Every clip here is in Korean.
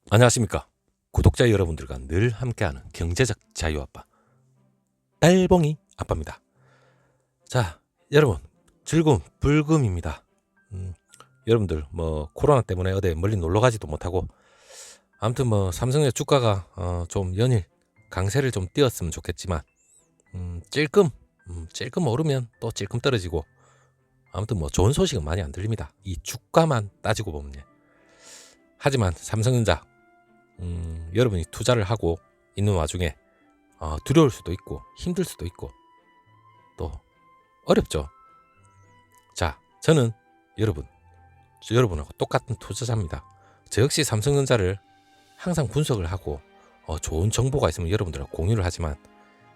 안녕하십니까. 구독자 여러분들과 늘 함께하는 경제적 자유아빠 딸봉이 아빠입니다. 자, 여러분 즐거운 불금입니다. 여러분들 코로나 때문에 어디 멀리 놀러 가지도 못하고 아무튼 삼성의 주가가 좀 연일 강세를 좀 띄었으면 좋겠지만 찔끔 오르면 또 찔끔 떨어지고 아무튼 좋은 소식은 많이 안 들립니다. 이 주가만 따지고 보면요. 하지만 삼성전자 여러분이 투자를 하고 있는 와중에 두려울 수도 있고 힘들 수도 있고 또 어렵죠. 자, 저는 여러분하고 똑같은 투자자입니다. 저 역시 삼성전자를 항상 분석을 하고 좋은 정보가 있으면 여러분들하고 공유를 하지만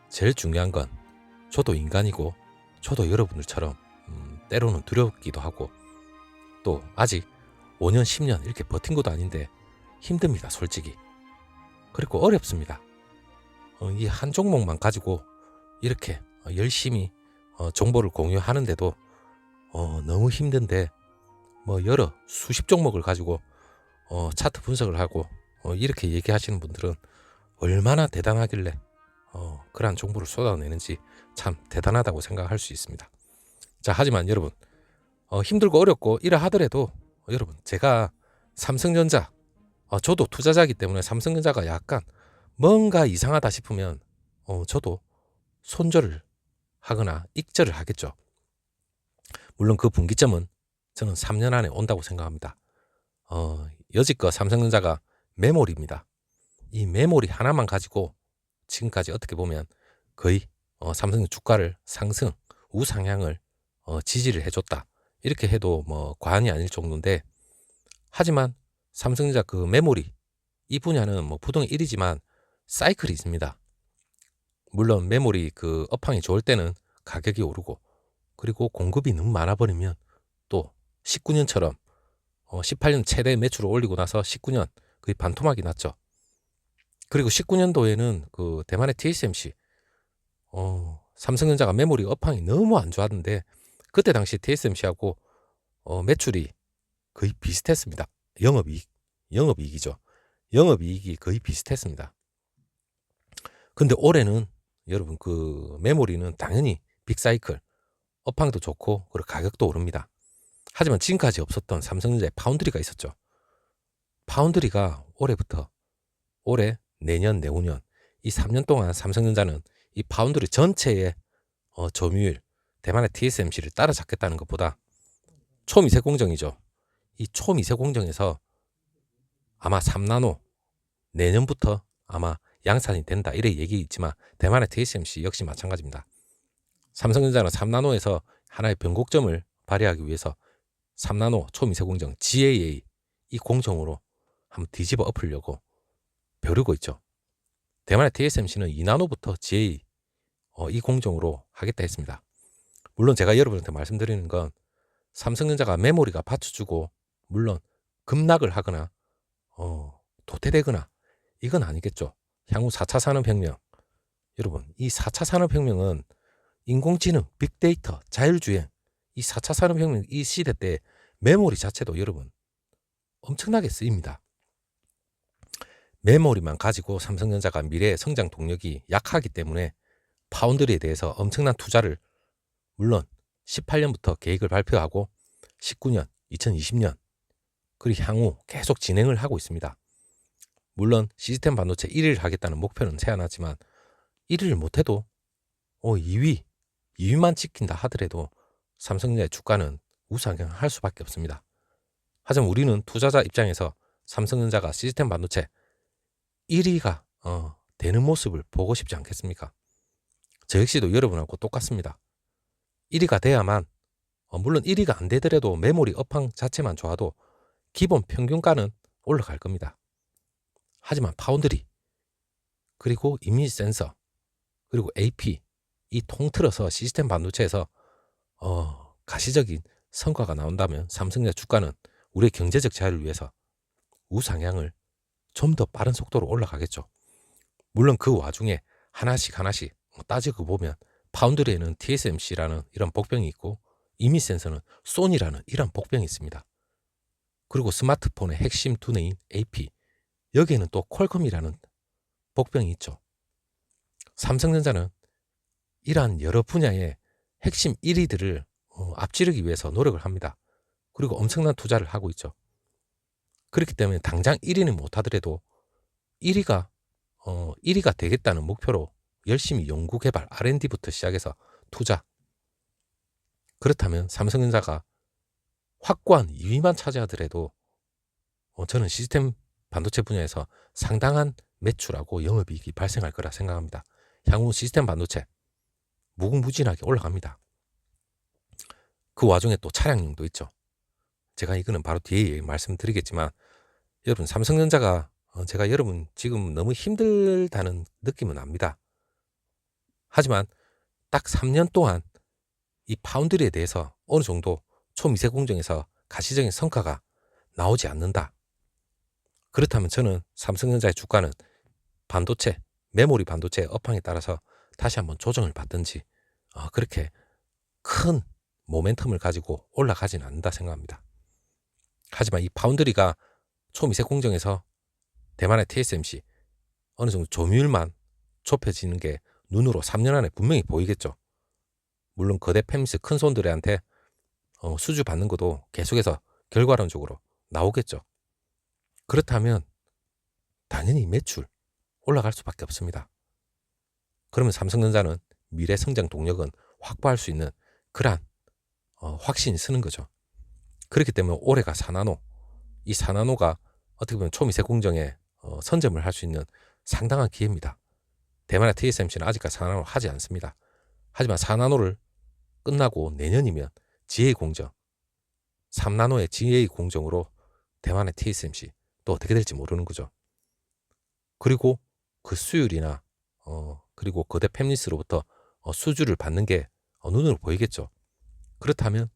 제일 중요한 건 저도 인간이고 저도 여러분들처럼 때로는 두렵기도 하고 또 아직 5년 10년 이렇게 버틴 것도 아닌데 힘듭니다, 솔직히. 그리고 어렵습니다. 이 한 종목만 가지고 이렇게 열심히 정보를 공유하는데도 너무 힘든데 여러 수십 종목을 가지고 차트 분석을 하고 이렇게 얘기하시는 분들은 얼마나 대단하길래 그러한 정보를 쏟아내는지 참 대단하다고 생각할 수 있습니다. 자, 하지만 여러분 힘들고 어렵고 이라 하더라도 여러분 제가 삼성전자 저도 투자자이기 때문에 삼성전자가 약간 뭔가 이상하다 싶으면 저도 손절을 하거나 익절을 하겠죠. 물론 그 분기점은 저는 3년 안에 온다고 생각합니다. 여지껏 삼성전자가 메모리입니다. 이 메모리 하나만 가지고 지금까지 어떻게 보면 거의 삼성 주가를 상승 우상향을 지지를 해줬다. 이렇게 해도 과언이 아닐 정도인데 하지만 삼성전자 그 메모리 이 분야는 부동의 1위지만 사이클이 있습니다. 물론 메모리 그 업황이 좋을 때는 가격이 오르고 그리고 공급이 너무 많아 버리면 또 19년처럼 18년 최대 매출을 올리고 나서 19년 거의 반토막이 났죠. 그리고 19년도에는 그 대만의 TSMC 삼성전자가 메모리 업황이 너무 안 좋았는데 그때 당시 TSMC하고 매출이 거의 비슷했습니다. 영업이익이죠. 영업이익이 거의 비슷했습니다. 근데 올해는 여러분 그 메모리는 당연히 빅사이클 업황도 좋고 그리고 가격도 오릅니다. 하지만 지금까지 없었던 삼성전자의 파운드리가 있었죠. 파운드리가 올해부터 올해 내년 내후년 이 3년 동안 삼성전자는 이 파운드리 전체의 점유율 대만의 TSMC를 따라잡겠다는 것보다 초미세 공정이죠. 이 초미세 공정에서 아마 3나노 내년부터 아마 양산이 된다 이래 얘기 있지만 대만의 TSMC 역시 마찬가지입니다. 삼성전자는 3나노에서 하나의 변곡점을 발휘하기 위해서 3나노 초미세 공정 GAA 이 공정으로 한번 뒤집어 엎으려고 벼르고 있죠. 대만의 TSMC는 2나노부터 GAA 이 공정으로 하겠다 했습니다. 물론 제가 여러분한테 말씀드리는 건 삼성전자가 메모리가 받쳐주고 물론 급락을 하거나 도태되거나 이건 아니겠죠. 향후 4차 산업혁명 여러분 이 4차 산업혁명은 인공지능, 빅데이터, 자율주행 이 4차 산업혁명 이 시대 때 메모리 자체도 여러분 엄청나게 쓰입니다. 메모리만 가지고 삼성전자가 미래의 성장 동력이 약하기 때문에 파운드리에 대해서 엄청난 투자를 물론 18년부터 계획을 발표하고 19년, 2020년 그리고 향후 계속 진행을 하고 있습니다. 물론 시스템 반도체 1위를 하겠다는 목표는 제한하지만 1위를 못해도 2위만 지킨다 하더라도 삼성전자의 주가는 우상향할 수밖에 없습니다. 하지만 우리는 투자자 입장에서 삼성전자가 시스템 반도체 1위가 되는 모습을 보고 싶지 않겠습니까? 저 역시도 여러분하고 똑같습니다. 1위가 돼야만 물론 1위가 안 되더라도 메모리 업황 자체만 좋아도 기본 평균가는 올라갈 겁니다. 하지만 파운드리 그리고 이미지 센서 그리고 AP 이 통틀어서 시스템 반도체에서 가시적인 성과가 나온다면 삼성전자 주가는 우리의 경제적 자유를 위해서 우상향을 좀 더 빠른 속도로 올라가겠죠. 물론 그 와중에 하나씩 따지고 보면 파운드리에는 TSMC라는 이런 복병이 있고 이미지 센서는 소니라는 이런 복병이 있습니다. 그리고 스마트폰의 핵심 두뇌인 AP 여기에는 또 퀄컴이라는 복병이 있죠. 삼성전자는 이러한 여러 분야의 핵심 1위들을 앞지르기 위해서 노력을 합니다. 그리고 엄청난 투자를 하고 있죠. 그렇기 때문에 당장 1위는 못하더라도 1위가 되겠다는 목표로 열심히 연구 개발 R&D부터 시작해서 투자. 그렇다면 삼성전자가 확고한 2위만 차지하더라도 저는 시스템 반도체 분야에서 상당한 매출하고 영업이익이 발생할 거라 생각합니다. 향후 시스템 반도체 무궁무진하게 올라갑니다. 그 와중에 또 차량용도 있죠. 제가 이거는 바로 뒤에 말씀드리겠지만 여러분 삼성전자가 제가 여러분 지금 너무 힘들다는 느낌은 압니다. 하지만 딱 3년 동안 이 파운드리에 대해서 어느 정도 초미세 공정에서 가시적인 성과가 나오지 않는다. 그렇다면 저는 삼성전자의 주가는 반도체, 메모리 반도체의 업황에 따라서 다시 한번 조정을 받든지 그렇게 큰 모멘텀을 가지고 올라가지는 않는다 생각합니다. 하지만 이 파운드리가 초미세 공정에서 대만의 TSMC 어느 정도 점유율만 좁혀지는 게 눈으로 3년 안에 분명히 보이겠죠. 물론 거대 팹리스 큰 손들한테 수주 받는 것도 계속해서 결과론적으로 나오겠죠. 그렇다면 당연히 매출 올라갈 수밖에 없습니다. 그러면 삼성전자는 미래 성장 동력은 확보할 수 있는 그러한 확신이 쓰는 거죠. 그렇기 때문에 올해가 4나노, 이 4나노가 어떻게 보면 초미세 공정에 선점을 할 수 있는 상당한 기회입니다. 대만의 TSMC는 아직까지 4나노를 하지 않습니다. 하지만 4나노를 끝나고 내년이면 GA 공정, 3나노의 GA 공정으로 대만의 TSMC 또 어떻게 될지 모르는 거죠. 그리고 그 수율이나 그리고 거대 팹리스로부터 수주를 받는 게 눈으로 보이겠죠. 그렇다면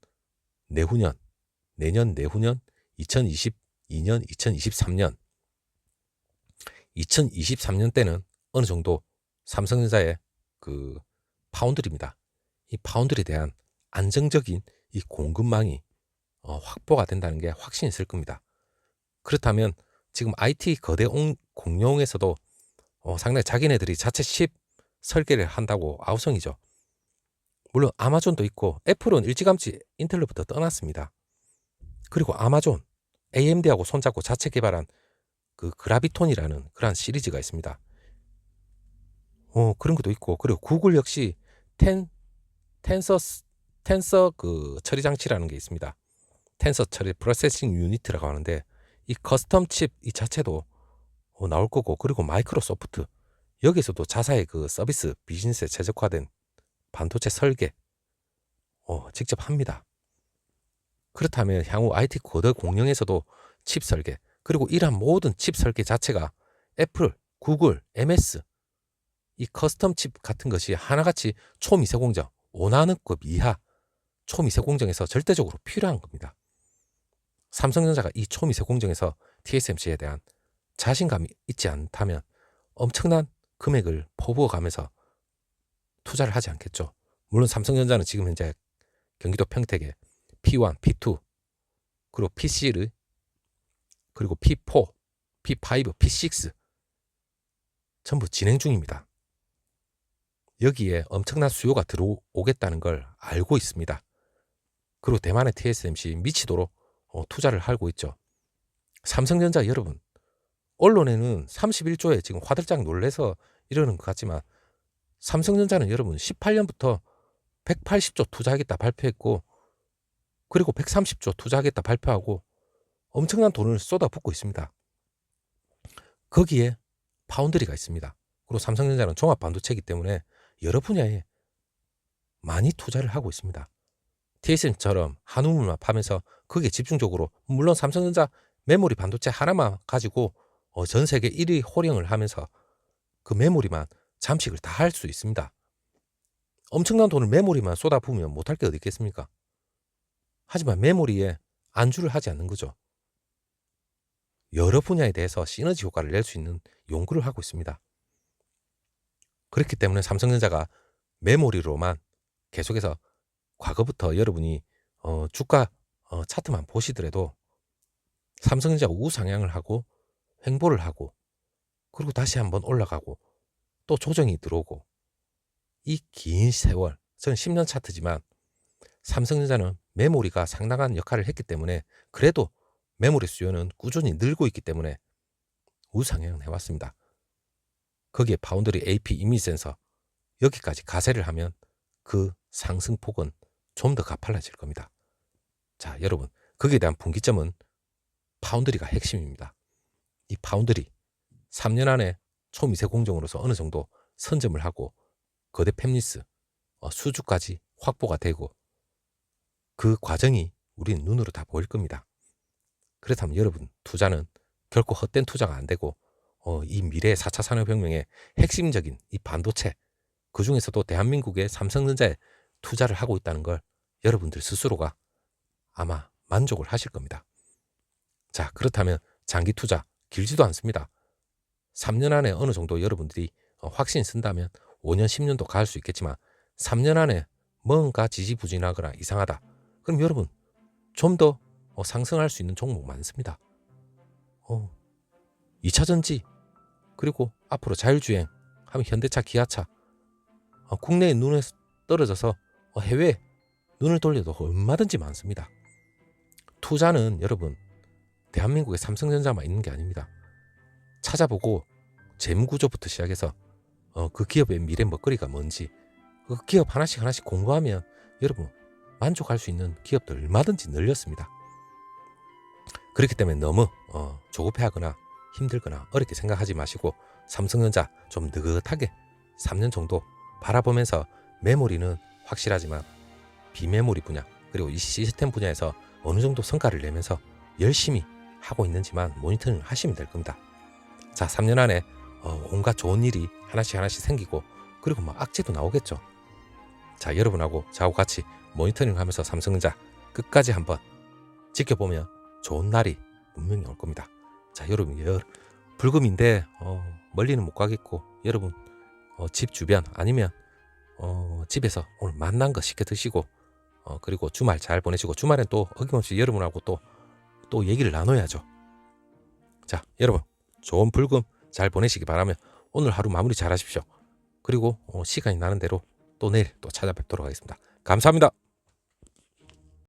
내년, 2022년, 2023년 때는 어느 정도 삼성전자의 그 파운드리입니다. 이 파운드리에 대한 안정적인 이 공급망이 확보가 된다는 게 확신이 있을 겁니다. 그렇다면 지금 IT 거대 공룡에서도 상당히 자기네들이 자체 칩 설계를 한다고 아우성이죠. 물론 아마존도 있고 애플은 일찌감치 인텔로부터 떠났습니다. 그리고 아마존, AMD하고 손잡고 자체 개발한 그 그라비톤이라는 그러한 시리즈가 있습니다. 그런 것도 있고, 그리고 구글 역시 텐서 그 처리 장치라는 게 있습니다. 텐서 처리 프로세싱 유니트라고 하는데 이 커스텀 칩 이 자체도 나올 거고, 그리고 마이크로소프트 여기서도 자사의 그 서비스 비즈니스에 최적화된 반도체 설계 직접 합니다. 그렇다면 향후 IT 거대 공룡에서도 칩 설계, 그리고 이러한 모든 칩 설계 자체가 애플, 구글, MS 이 커스텀 칩 같은 것이 하나같이 초미세 공정, 5나노급 이하 초미세 공정에서 절대적으로 필요한 겁니다. 삼성전자가 이 초미세 공정에서 TSMC에 대한 자신감이 있지 않다면 엄청난 금액을 퍼부어가면서 투자를 하지 않겠죠. 물론 삼성전자는 지금 현재 경기도 평택에 P1, P2, 그리고 P3, 그리고 P4, P5, P6 전부 진행 중입니다. 여기에 엄청난 수요가 들어오겠다는 걸 알고 있습니다. 그리고 대만의 TSMC 미치도록 투자를 하고 있죠. 삼성전자 여러분, 언론에는 31조에 지금 화들짝 놀래서 이러는 것 같지만 삼성전자는 여러분 18년부터 180조 투자하겠다 발표했고, 그리고 130조 투자하겠다 발표하고 엄청난 돈을 쏟아붓고 있습니다. 거기에 파운드리가 있습니다. 그리고 삼성전자는 종합 반도체이기 때문에 여러 분야에 많이 투자를 하고 있습니다. TSMC처럼 한 우물만 파면서 거기에 집중적으로, 물론 삼성전자 메모리 반도체 하나만 가지고 전 세계 1위 호령을 하면서 그 메모리만 잠식을 다 할 수 있습니다. 엄청난 돈을 메모리만 쏟아부으면 못할 게 어디 있겠습니까? 하지만 메모리에 안주를 하지 않는 거죠. 여러 분야에 대해서 시너지 효과를 낼 수 있는 연구를 하고 있습니다. 그렇기 때문에 삼성전자가 메모리로만 계속해서 과거부터 여러분이 주가 차트만 보시더라도 삼성전자 우상향을 하고 횡보를 하고 그리고 다시 한번 올라가고 또 조정이 들어오고 이 긴 세월, 저는 10년 차트지만 삼성전자는 메모리가 상당한 역할을 했기 때문에 그래도 메모리 수요는 꾸준히 늘고 있기 때문에 우상향을 해왔습니다. 거기에 파운드리 AP 이미지 센서 여기까지 가세를 하면 그 상승폭은 좀 더 가팔라질 겁니다. 자, 여러분, 거기에 대한 분기점은 파운드리가 핵심입니다. 이 파운드리 3년 안에 초미세 공정으로서 어느 정도 선점을 하고 거대 팹리스 수주까지 확보가 되고 그 과정이 우리는 눈으로 다 보일 겁니다. 그렇다면 여러분, 투자는 결코 헛된 투자가 안 되고 이 미래의 4차 산업혁명의 핵심적인 이 반도체, 그 중에서도 대한민국의 삼성전자에 투자를 하고 있다는 걸 여러분들 스스로가 아마 만족을 하실 겁니다. 자, 그렇다면 장기 투자 길지도 않습니다. 3년 안에 어느 정도 여러분들이 확신 쓴다면 5년, 10년도 갈 수 있겠지만 3년 안에 뭔가 지지부진하거나 이상하다. 그럼 여러분 좀 더 상승할 수 있는 종목 많습니다. 2차전지 그리고 앞으로 자율주행 하면 현대차, 기아차 국내에 눈에 떨어져서 해외에 눈을 돌려도 얼마든지 많습니다. 투자는 여러분 대한민국의 삼성전자만 있는 게 아닙니다. 찾아보고 재무구조부터 시작해서 그 기업의 미래 먹거리가 뭔지 그 기업 하나씩 공부하면 여러분 만족할 수 있는 기업들 얼마든지 늘렸습니다. 그렇기 때문에 너무 조급해하거나 힘들거나 어렵게 생각하지 마시고 삼성전자 좀 느긋하게 3년 정도 바라보면서 메모리는 확실하지만 비메모리 분야 그리고 이 시스템 분야에서 어느 정도 성과를 내면서 열심히 하고 있는지만 모니터링 하시면 될 겁니다. 자, 3년 안에 온갖 좋은 일이 하나씩 생기고 그리고 막 악재도 나오겠죠. 자, 여러분하고 저하고 같이 모니터링 하면서 삼성전자 끝까지 한번 지켜보면 좋은 날이 분명히 올 겁니다. 자, 여러분 불금인데 멀리는 못 가겠고 여러분 집 주변 아니면 집에서 오늘 만난 거 시켜 드시고 그리고 주말 잘 보내시고 주말엔 또 어김없이 여러분하고 또 얘기를 나눠야죠. 자, 여러분 좋은 불금 잘 보내시기 바라며 오늘 하루 마무리 잘 하십시오. 그리고 시간이 나는 대로 또 내일 또 찾아뵙도록 하겠습니다. 감사합니다.